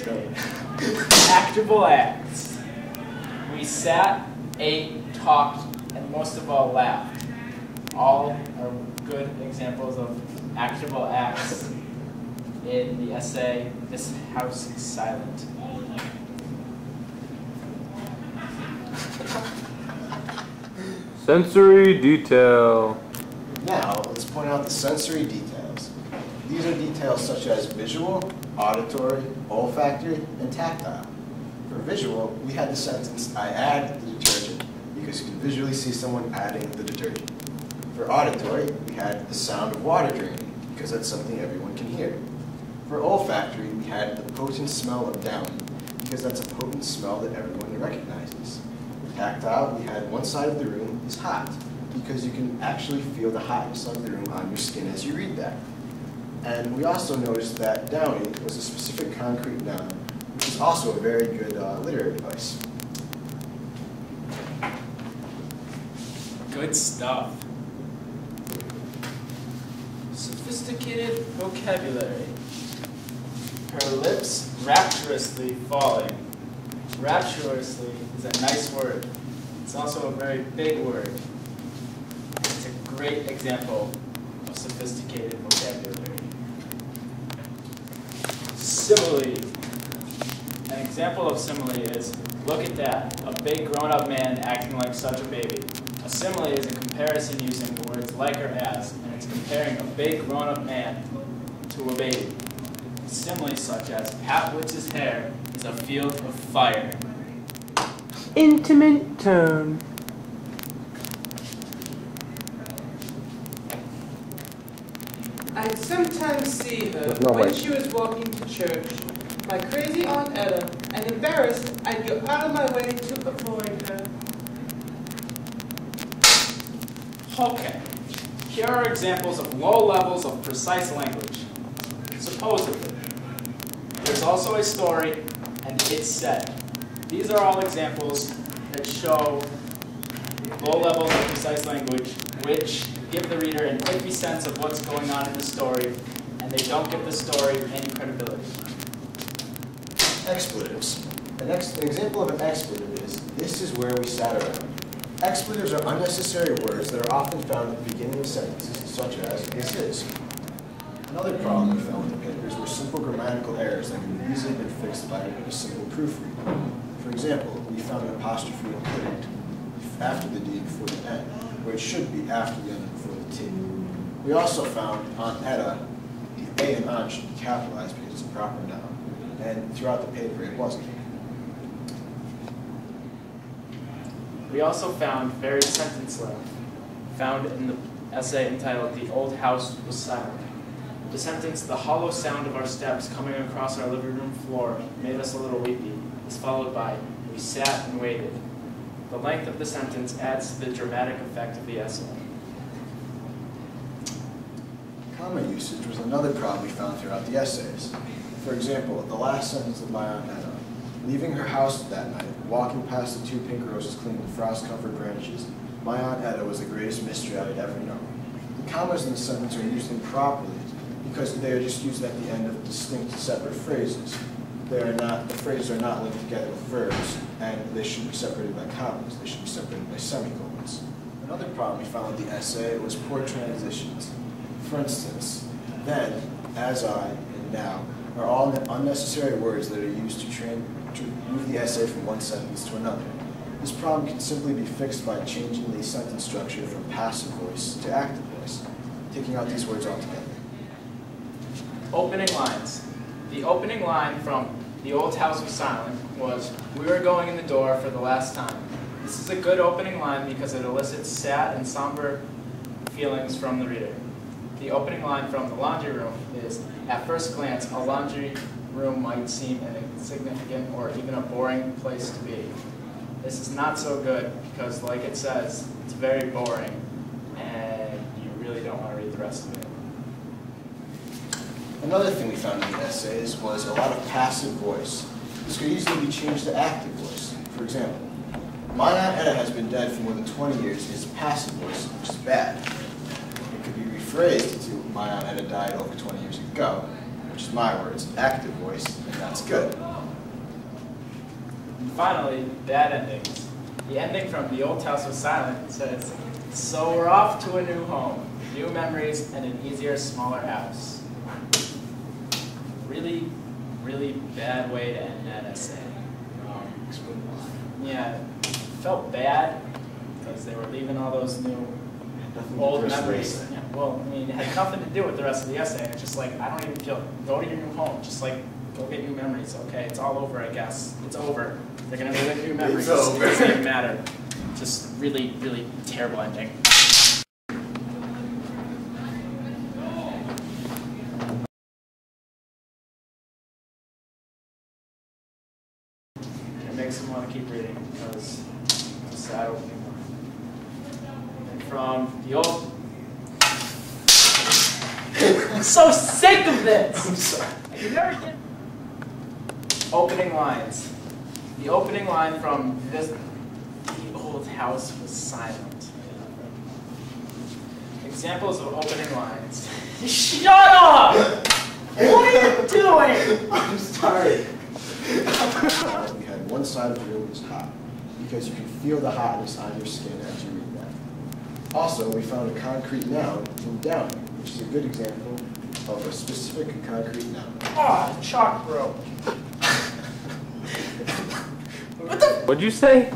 Okay. Actable acts. We sat, ate, talked, and most of all laughed. All are good examples of actable acts in the essay, This House is Silent. Sensory detail. Now, let's point out the sensory details. These are details such as visual, auditory, olfactory, and tactile. For visual, we had the sentence, I add the detergent, because you can visually see someone adding the detergent. For auditory, we had the sound of water draining, because that's something everyone can hear. For olfactory, we had the potent smell of downy, because that's a potent smell that everyone recognizes. For tactile, we had one side of the room is hot, because you can actually feel the hotness of the room on your skin as you read that. And we also noticed that downy was a specific concrete noun, which is also a very good literary device. Good stuff. Sophisticated vocabulary. Her lips rapturously falling. Rapturously is a nice word. It's also a very big word. It's a great example of sophisticated vocabulary. Simile. An example of simile is, look at that, a big grown-up man acting like such a baby. A simile is a comparison using the words like or as, and it's comparing a big grown-up man to a baby. Similes such as, Pat Witz's hair is a field of fire. Intimate tone. I'd sometimes see her No when way. she was walking to church, my crazy Aunt Etta, and embarrassed, I'd go out of my way to avoid her. Okay, here are examples of low levels of precise language. Supposedly. There's also a story, and it's said. These are all examples that show low levels of precise language, which give the reader an iffy sense of what's going on in the story, and they don't give the story any credibility. Expletives. An example of an expletive is, this is where we sat around. Expletives are unnecessary words that are often found at the beginning of sentences, such as, this is. Another problem we found with the papers were simple grammatical errors that could have easily been fixed by a simple proofread. For example, we found an apostrophe couldn't after the D before the N, where it should be after the N and before the T. We also found on Etta, the A and on should be capitalized because it's a proper noun, and throughout the paper it wasn't. We also found varied sentence length, found in the essay entitled The Old House Was Silent. The sentence, the hollow sound of our steps coming across our living room floor made us a little weepy, is followed by, we sat and waited. The length of the sentence adds to the dramatic effect of the essay. Comma usage was another problem we found throughout the essays. For example, the last sentence of my Aunt Etta, leaving her house that night, walking past the two pink roses clinging to frost-covered branches, my Aunt Etta was the greatest mystery I had ever known. The commas in the sentence are used improperly because they are just used at the end of distinct separate phrases. The phrases are not linked together with verbs, and they should be separated by commas. They should be separated by semicolons. Another problem we found with the essay was poor transitions. For instance, then, as I, and now are all unnecessary words that are used to move the essay from one sentence to another. This problem can simply be fixed by changing the sentence structure from passive voice to active voice, taking out these words altogether. Opening lines. The opening line from The Old House Was Silent was, we were going in the door for the last time. This is a good opening line because it elicits sad and somber feelings from the reader. The opening line from The Laundry Room is, at first glance, a laundry room might seem an insignificant or even a boring place to be. This is not so good because, like it says, it's very boring and you really don't want to read the rest of it. Another thing we found in the essays was a lot of passive voice. This could easily be changed to active voice. For example, my Aunt Etta has been dead for more than 20 years is passive voice, which is bad. It could be rephrased to my Aunt Etta died over 20 years ago, which is my words, active voice, and that's good. And finally, bad endings. The ending from The Old House Was Silent says, "So we're off to a new home, new memories, and an easier, smaller house." Really, really bad way to end that essay. Yeah, felt bad because they were leaving all those new old memories. Yeah, well, I mean, it had nothing to do with the rest of the essay. It's just like, I don't even feel, go to your new home. Just like, go get new memories. Okay, it's all over, I guess. It's over. They're going to make new memories. It's over. It doesn't even matter. Just really, really terrible ending. It makes them want to keep reading because it's a sad opening line. And from the old... I'm so sick of this! I'm sorry. I can never get... Opening lines. The opening line from this... The Old House Was Silent. Examples of opening lines. Shut up! What are you doing? I'm sorry. We had one side of the room was hot, because you can feel the hotness on your skin as you read that. Also, we found a concrete noun in downing, which is a good example of a specific concrete noun. Ah, the chalk broke. What the? What'd you say?